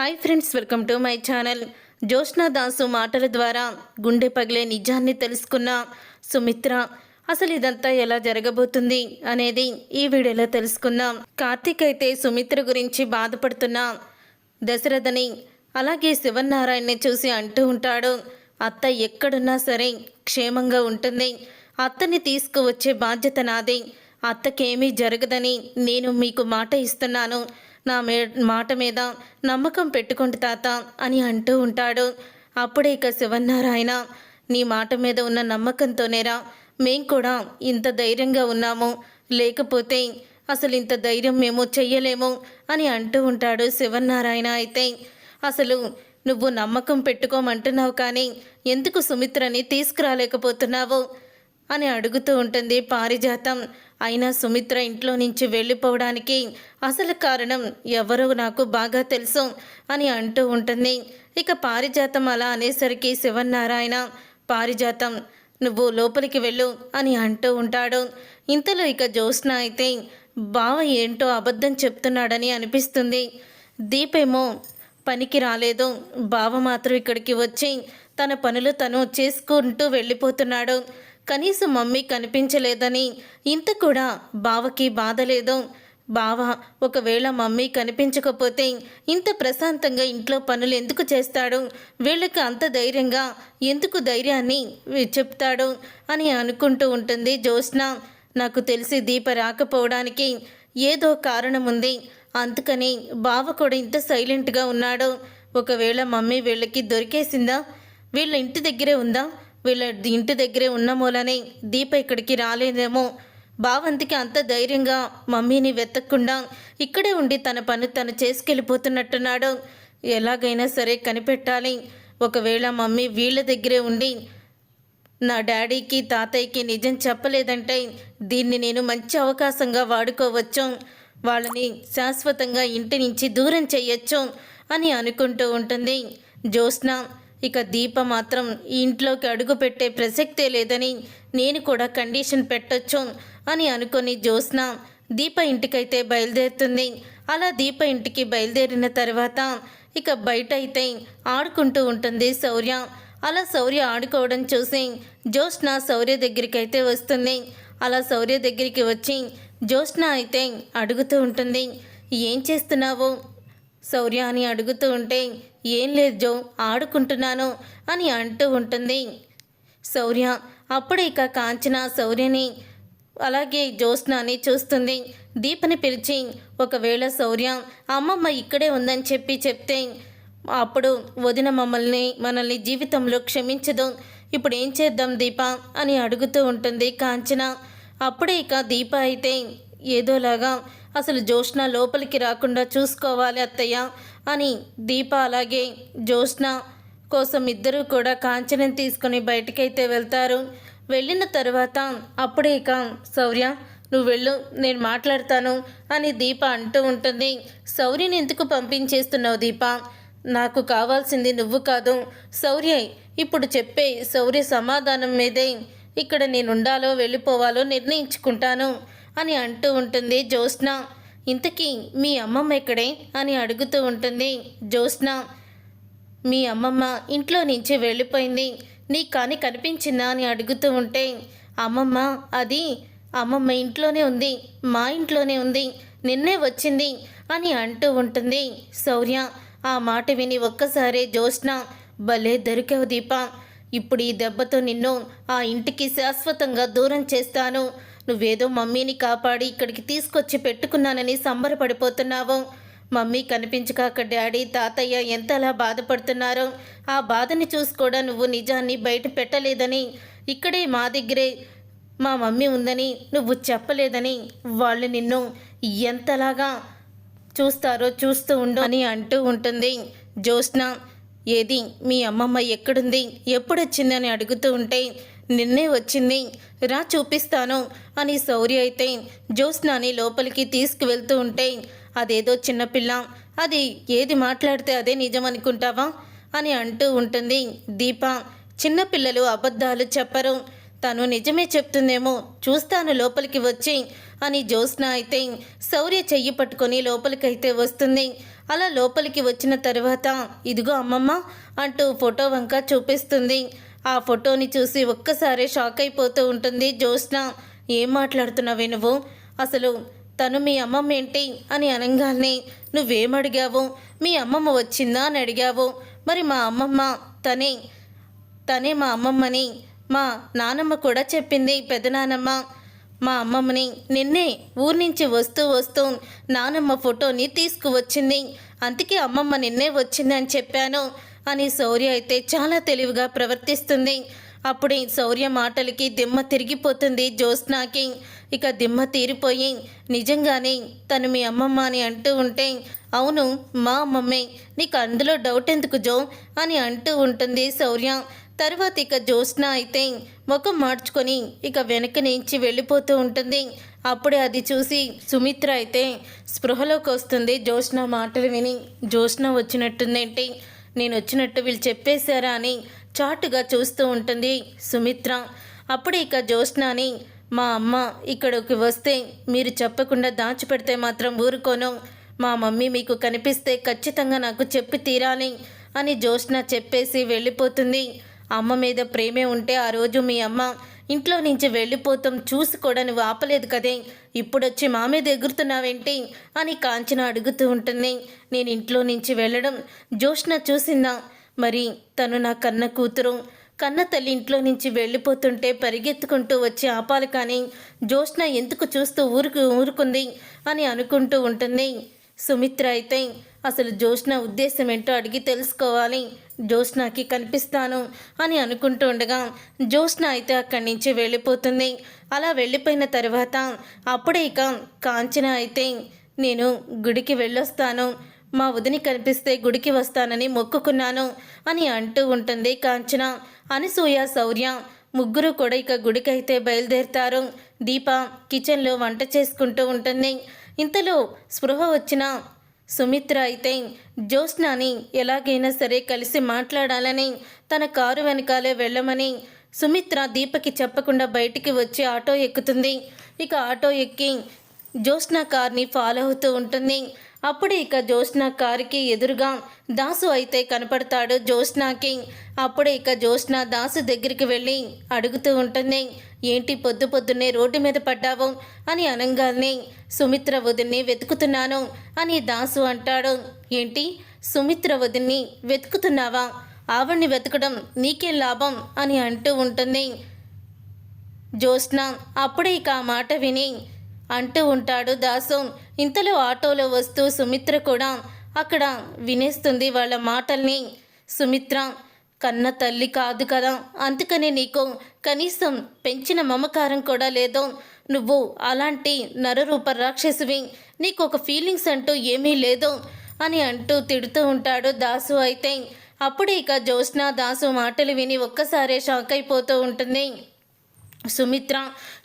Hi friends, welcome to my channel. Jyotsna Dasu మాటల ద్వారా గుండె పగిలే నిజాన్ని తెలుసుకున్న సుమిత్ర అసలు ఇదంతా ఎలా జరగబోతుంది అనేది ఈ వీడియోలో తెలుసుకుందాం. కార్తీక్ అయితే సుమిత్ర గురించి బాధపడుతున్న దశరథని అలాగే శివనారాయణని చూసి అంటూ ఉంటాడు, అత్త ఎక్కడున్నా సరే క్షేమంగా ఉంటుంది, అత్తని తీసుకువచ్చే బాధ్యత నాది, అత్తకేమీ జరగదని నేను మీకు మాట ఇస్తున్నాను, నా మాట మీద నమ్మకం పెట్టుకోండి తాత అని అంటూ ఉంటాడు. అప్పుడే ఇక శివనారాయణ, నీ మాట మీద ఉన్న నమ్మకంతోనేరా మేం కూడా ఇంత ధైర్యంగా ఉన్నాము, లేకపోతే అసలు ఇంత ధైర్యం మేము చెయ్యలేము అని అంటూ ఉంటాడు శివనారాయణ. అయితే అసలు నువ్వు నమ్మకం పెట్టుకోమంటున్నావు, కానీ ఎందుకు సుమిత్రని తీసుకురాలేకపోతున్నావు అని అడుగుతూ ఉంటుంది పారిజాతం. అయినా సుమిత్ర ఇంట్లో నుంచి వెళ్ళిపోవడానికి అసలు కారణం ఎవరో నాకు బాగా తెలుసు అని అంటూ ఉంటుంది. ఇక పారిజాతం అలా అనేసరికి శివనారాయణ, పారిజాతం నువ్వు లోపలికి వెళ్ళు అని అంటూ ఉంటాడు. ఇంతలో ఇక జ్యోత్స్న అయితే బావ ఏంటో అబద్ధం చెప్తున్నాడని అనిపిస్తుంది, దీపేమో పనికి రాలేదు, బావ మాత్రం ఇక్కడికి వచ్చి తన పనులు తను చేసుకుంటూ వెళ్ళిపోతున్నాడు, కనీసం మమ్మీ కనిపించలేదని ఇంత కూడా బావకి బాధ లేదు, బావ ఒకవేళ మమ్మీ కనిపించకపోతే ఇంత ప్రశాంతంగా ఇంట్లో పనులు ఎందుకు చేస్తాడు, వీళ్ళకి అంత ధైర్యంగా ఎందుకు ధైర్యాన్ని చెప్తాడు అని అనుకుంటూ ఉంటుంది జ్యోత్స్న. నాకు తెలిసి దీప రాకపోవడానికి ఏదో కారణం ఉంది, అందుకని బావ కూడా ఇంత సైలెంట్గా ఉన్నాడు, ఒకవేళ మమ్మీ వీళ్ళకి దొరికేసిందా, వీళ్ళ ఇంటి దగ్గరే ఉందా, వీళ్ళ ఇంటి దగ్గరే ఉన్న మూలనే దీప ఇక్కడికి రాలేదేమో, బావంతికి అంత ధైర్యంగా మమ్మీని వెతకకుండా ఇక్కడే ఉండి తన పని తను చేసుకెళ్ళిపోతున్నట్టున్నాడు, ఎలాగైనా సరే కనిపెట్టాలి, ఒకవేళ మమ్మీ వీళ్ళ దగ్గరే ఉండి నా డాడీకి తాతయ్యకి నిజం చెప్పలేదంటే దీన్ని నేను మంచి అవకాశంగా వాడుకోవచ్చు, వాళ్ళని శాశ్వతంగా ఇంటి నుంచి దూరం చెయ్యొచ్చు అని అనుకుంటూ ఉంటుంది జ్యోత్స్న. ఇక దీప మాత్రం ఈ ఇంట్లోకి అడుగు పెట్టే ప్రసక్తే లేదని నేను కూడా కండిషన్ పెట్టొచ్చు అని అనుకొని జ్యోత్స్న దీప ఇంటికైతే బయలుదేరుతుంది. అలా దీప ఇంటికి బయలుదేరిన తర్వాత ఇక బయట అయితే ఆడుకుంటూ ఉంటుంది శౌర్య. అలా శౌర్య ఆడుకోవడం చూసి జ్యోత్స్న శౌర్య దగ్గరికి అయితే వస్తుంది. అలా శౌర్య దగ్గరికి వచ్చి జ్యోత్స్న అయితే అడుగుతూ ఉంటుంది, ఏం చేస్తున్నావు శౌర్య అని అడుగుతూ ఉంటే, ఏం లేదు జో, ఆడుకుంటున్నాను అని అంటూ ఉంటుంది శౌర్య. అప్పుడు ఇక కాంచన శౌర్యని అలాగే జ్యోత్స్నని చూస్తుంది. దీపని పిలిచి, ఒకవేళ శౌర్య అమ్మమ్మ ఇక్కడే ఉందని చెప్తే అప్పుడు వదిన మనల్ని జీవితంలో క్షమించదు, ఇప్పుడు ఏం చేద్దాం దీప అని అడుగుతూ ఉంటుంది కాంచన. అప్పుడే ఇక దీప అయితే ఏదోలాగా, అసలు జ్యోత్స్న లోపలికి రాకుండా చూసుకోవాలి అత్తయ్య అని దీప అలాగే జ్యోత్స్న కోసం ఇద్దరూ కూడా కాంచనం తీసుకొని బయటకైతే వెళ్తారు. వెళ్ళిన తర్వాత అప్పుడే ఇక శౌర్య నువ్వు వెళ్ళు, నేను మాట్లాడతాను అని దీప అంటూ ఉంటుంది. శౌర్యని ఎందుకు పంపించేస్తున్నావు దీప, నాకు కావాల్సింది నువ్వు కాదు శౌర్య, ఇప్పుడు చెప్పే శౌర్య సమాధానం మీదే ఇక్కడ నేను ఉండాలో వెళ్ళిపోవాలో నిర్ణయించుకుంటాను అని అంటూ ఉంటుంది జ్యోత్స్న. ఇంతకీ మీ అమ్మమ్మ ఎక్కడే అని అడుగుతూ ఉంటుంది జ్యోత్స్న. మీ అమ్మమ్మ ఇంట్లో నుంచి వెళ్ళిపోయింది, నీకు కానీ కనిపించిందా అని అడుగుతూ ఉంటే, అమ్మమ్మ ఇంట్లోనే ఉంది, మా ఇంట్లోనే ఉంది, నిన్నే వచ్చింది అని అంటూ ఉంటుంది శౌర్య. ఆ మాట విని ఒక్కసారే జ్యోత్స్న, భలే దొరికావు దీప, ఇప్పుడు ఈ దెబ్బతో నిన్ను ఆ ఇంటికి శాశ్వతంగా దూరం చేస్తాను, నువ్వేదో మమ్మీని కాపాడి ఇక్కడికి తీసుకొచ్చి పెట్టుకున్నానని సంబరపడిపోతున్నావు, మమ్మీ కనిపించక డాడీ తాతయ్య ఎంతలా బాధపడుతున్నారో ఆ బాధని చూసి కూడా నువ్వు నిజాన్ని బయట పెట్టలేదని, ఇక్కడే మా దగ్గరే మా మమ్మీ ఉందని నువ్వు చెప్పలేదని వాళ్ళు నిన్ను ఎంతలాగా చూస్తారో చూస్తూ ఉండు అని అంటూ ఉంటుంది జ్యోత్స్న. ఏది మీ అమ్మమ్మ ఎక్కడుంది, ఎప్పుడొచ్చిందని అడుగుతూ ఉంటే, నిన్నే వచ్చింది, రా చూపిస్తాను అని శౌర్య అయితే జ్యోత్స్నని లోపలికి తీసుకువెళ్తూ ఉంటే, అదేదో చిన్నపిల్ల, అది ఏది మాట్లాడితే అదే నిజం అనుకుంటావా అని అంటూ ఉంటుంది దీప. చిన్నపిల్లలు అబద్ధాలు చెప్పరు, తను నిజమే చెప్తుందేమో చూస్తాను లోపలికి వచ్చి అని జ్యోత్స్న అయితే శౌర్య చెయ్యి పట్టుకొని లోపలికైతే వస్తుంది. అలా లోపలికి వచ్చిన తర్వాత ఇదిగో అమ్మమ్మ అంటూ ఫోటో వంక చూపిస్తుంది. ఆ ఫోటోని చూసి ఒక్కసారి షాక్ అయిపోతూ ఉంటుంది జ్యోత్స్న. ఏం మాట్లాడుతున్నావే నువ్వు? అసలు తను మీ అమ్మమ్మ ఏంటి అని అనగానే నువ్వేమడిగావు? మీ అమ్మమ్మ వచ్చిందా అని అడిగావు. మరి మా అమ్మమ్మ తనే తనే మా అమ్మమ్మని మా నానమ్మ కూడా చెప్పింది, పెదనానమ్మ. మా అమ్మమ్మని నిన్నే ఊరి నుంచి వస్తూ వస్తూ నానమ్మ ఫోటోని తీసుకువచ్చింది, అందుకే అమ్మమ్మ నిన్నే వచ్చిందని చెప్పాను అని శౌర్య అయితే చాలా తెలివిగా ప్రవర్తిస్తుంది. అప్పుడే శౌర్య మాటలకి దిమ్మ తిరిగిపోతుంది జ్యోత్స్నాకి. ఇక దిమ్మ తీరిపోయి నిజంగానే తను మీ అమ్మమ్మ అని అంటూ ఉంటే అవును మా అమ్మమ్మే, నీకు అందులో డౌట్ ఎందుకు జో అని అంటూ ఉంటుంది శౌర్య. తర్వాత ఇక జ్యోత్స్న అయితే ముఖం మార్చుకొని ఇక వెనక నుంచి వెళ్ళిపోతూ ఉంటుంది. అప్పుడే అది చూసి సుమిత్ర అయితే స్పృహలోకి వస్తుంది జ్యోత్స్న మాటలు విని. జ్యోత్స్న వచ్చినట్టుందేంటి, నేను వచ్చినట్టు వీళ్ళు చెప్పేశారా అని చాటుగా చూస్తూ ఉంటుంది సుమిత్ర. అప్పుడే ఇక జ్యోత్స్నని మా అమ్మ ఇక్కడికి వస్తే మీరు చెప్పకుండా దాచిపెడితే మాత్రం ఊరుకోను, మా మమ్మీ మీకు కనిపిస్తే ఖచ్చితంగా నాకు చెప్పి తీరాలి అని జ్యోత్స్న చెప్పేసి వెళ్ళిపోతుంది. అమ్మ మీద ప్రేమే ఉంటే ఆ రోజు మీ అమ్మ ఇంట్లో నుంచి వెళ్ళిపోతాం చూసి కూడా నువ్వు ఆపలేదు కదే, ఇప్పుడొచ్చి మా మీద ఎగురుతున్నావేంటి అని కాంచన అడుగుతూ ఉంటుంది. నేను ఇంట్లో నుంచి వెళ్ళడం జ్యోత్స్న చూసిందా? మరి తను నా కన్న కూతురు, కన్న తల్లి ఇంట్లో నుంచి వెళ్ళిపోతుంటే పరిగెత్తుకుంటూ వచ్చి ఆపాలి, కానీ జ్యోత్స్న ఎందుకు చూస్తూ ఊరుకుంది అని అనుకుంటూ ఉంటుంది. సుమిత్ర అయితే అసలు జ్యోత్స్న ఉద్దేశం ఏంటో అడిగి తెలుసుకోవాలి, జ్యోత్స్నకి కనిపిస్తాను అని అనుకుంటూ ఉండగా జ్యోత్స్న అయితే అక్కడి నుంచి వెళ్ళిపోతుంది. అలా వెళ్ళిపోయిన తర్వాత అప్పుడే ఇక కాంచన అయితే నేను గుడికి వెళ్ళొస్తాను, మా వదిని కనిపిస్తే గుడికి వస్తానని మొక్కుకున్నాను అని అంటూ ఉంటుంది కాంచన. అనసూయ శౌర్య ముగ్గురు కూడా ఇక గుడికైతే బయలుదేరుతారు. దీప కిచెన్లో వంట చేసుకుంటూ ఉంటుంది. ఇంతలో స్పృహ వచ్చిన సుమిత్ర అయితే జ్యోత్స్నని ఎలాగైనా సరే కలిసి మాట్లాడాలని తన కారు వెనకాలే వెళ్ళమని సుమిత్ర దీపకి చెప్పకుండా బయటికి వచ్చి ఆటో ఎక్కుతుంది. ఇక ఆటో ఎక్కి జ్యోత్స్న కార్ని ఫాలో అవుతూ ఉంటుంది. అప్పుడే ఇక జ్యోత్స్న కారుకి ఎదురుగా దాసు అయితే కనపడతాడు జ్యోత్స్నకి. అప్పుడే ఇక జ్యోత్స్న దాసు దగ్గరికి వెళ్ళి అడుగుతూ ఉంటుంది, ఏంటి పొద్దు పొద్దున్నే రోడ్డు మీద పడ్డావు అని అనగానే సుమిత్ర వదిన్ని వెతుకుతున్నాను అని దాసు అంటాడు. ఏంటి సుమిత్ర వదిన్ని వెతుకుతున్నావా? ఆవిడ్ని వెతకడం నీకేం లాభం అని అంటూ ఉంటుంది జ్యోత్స్న. అప్పుడే ఇక ఆ మాట విని అంటూ ఉంటాడు దాసు. ఇంతలో ఆటోలో వస్తూ సుమిత్ర కూడా అక్కడ వినేస్తుంది వాళ్ళ మాటల్ని. సుమిత్ర కన్న తల్లి కాదు కదా, అందుకనే నీకు కనీసం పెంచిన మమకారం కూడా లేదు, నువ్వు అలాంటి నరరూప రాక్షసివి, నీకు ఒక ఫీలింగ్స్ అంటూ ఏమీ లేదు అని అంటూ తిడుతూ ఉంటాడు దాసు అయితే. అప్పుడే ఇక జ్యోత్స్న దాసు మాటలు విని ఒక్కసారే షాక్ అయిపోతూ ఉంటుంది. సుమిత్ర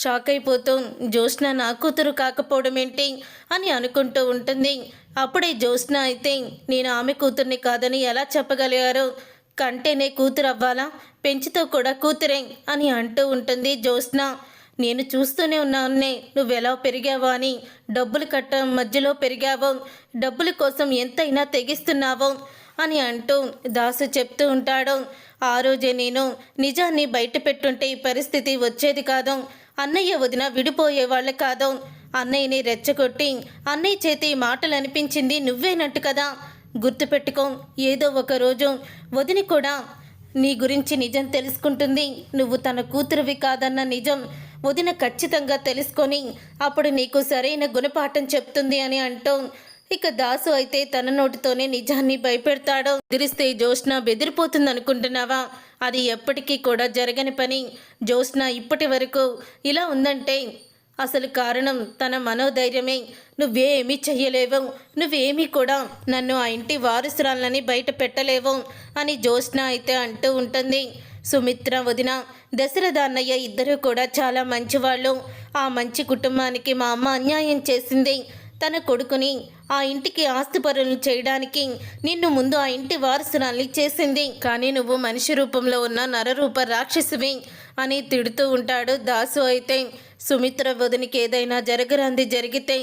షాక్ అయిపోతూ జ్యోత్స్న నా కూతురు కాకపోవడం ఏంటి అని అనుకుంటూ ఉంటుంది. అప్పుడే జ్యోత్స్న అయితే నేను ఆమె కూతుర్ని కాదని ఎలా చెప్పగలిగారు, కంటేనే కూతురు అవ్వాలా, పెంచుతో కూడా కూతురే అని అంటూ ఉంటుంది జ్యోత్స్న. నేను చూస్తూనే ఉన్నానే నువ్వెలా పెరిగావో అని, డబ్బులు కట్టడం మధ్యలో పెరిగావో, డబ్బుల కోసం ఎంతైనా తెగిస్తున్నావో అని అంటూ దాసు చెప్తూ ఉంటాడు. ఆ రోజే నేను నిజాన్ని బయట పెట్టుంటే ఈ పరిస్థితి వచ్చేది కాదు, అన్నయ్య వదిన విడిపోయేవాళ్ళే కాదు, అన్నయ్యని రెచ్చగొట్టి అన్నయ్య చేతి మాటలు అనిపించింది నువ్వేనట్టు కదా, గుర్తుపెట్టుకో, ఏదో ఒక రోజు వదిన కూడా నీ గురించి నిజం తెలుసుకుంటుంది, నువ్వు తన కూతురువి కాదన్న నిజం వదిన ఖచ్చితంగా తెలుసుకొని అప్పుడు నీకు సరైన గుణపాఠం చెప్తుంది అని అంటూ ఇక దాసు అయితే తన నోటితోనే నిజాన్ని భయపెడతాడు. ఎదిరిస్తే జ్యోత్స్న బెదిరిపోతుంది అనుకుంటున్నావా? అది ఎప్పటికీ కూడా జరగని పని. జ్యోత్స్న ఇప్పటి వరకు ఇలా ఉందంటే అసలు కారణం తన మనోధైర్యమే. నువ్వేమీ చెయ్యలేవు, నువ్వేమీ కూడా నన్ను ఆ ఇంటి వారసురాలని బయట పెట్టలేవు అని జ్యోత్స్న అయితే అంటూ ఉంటుంది. సుమిత్ర వదిన దశరథ అన్నయ్య ఇద్దరూ కూడా చాలా మంచివాళ్ళు. ఆ మంచి కుటుంబానికి మా అమ్మ అన్యాయం చేసింది, తన కొడుకుని ఆ ఇంటికి ఆస్తిపరులను చేయడానికి నిన్ను ముందు ఆ ఇంటి వారసురాల్ని చేసింది, కానీ నువ్వు మనిషి రూపంలో ఉన్న నరరూప రాక్షసివి అని తిడుతూ ఉంటాడు దాసు అయితే. సుమిత్ర వదినికి ఏదైనా జరగరాంది జరిగితే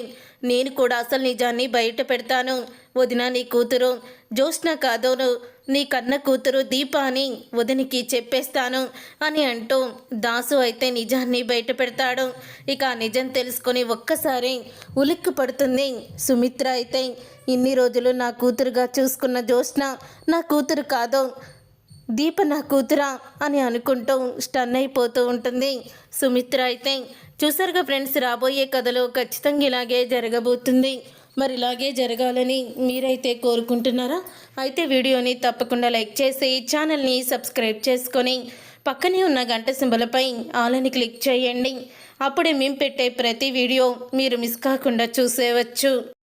నేను కూడా అసలు నిజాన్ని బయట పెడతాను, వదిన నీ కూతురు జ్యోత్స్న కాదోను నీ కన్న కూతురు దీప అని వదినికి చెప్పేస్తాను అని అంటూ దాసు అయితే నిజాన్ని బయట పెడతాడు. ఇక ఆ నిజం తెలుసుకొని ఒక్కసారి ఉలిక్కి పడుతుంది సుమిత్ర. అయితే ఇన్ని రోజులు నా కూతురుగా చూసుకున్న జ్యోత్స్న నా కూతురు కాదో, దీప నా కూతురా అని అనుకుంటూ స్టన్ అయిపోతూ ఉంటుంది సుమిత్ర. అయితే చూసారుగా ఫ్రెండ్స్, రాబోయే కథలో ఖచ్చితంగా ఇలాగే జరగబోతుంది. మరి ఇలాగే జరగాలని మీరైతే కోరుకుంటున్నారా? అయితే వీడియోని తప్పకుండా లైక్ చేసి ఛానల్ని సబ్స్క్రైబ్ చేసుకొని పక్కనే ఉన్న గంట సింబలపై ఆల్ అని క్లిక్ చేయండి. అప్పుడే మేము పెట్టే ప్రతి వీడియో మీరు మిస్ కాకుండా చూసేవచ్చు.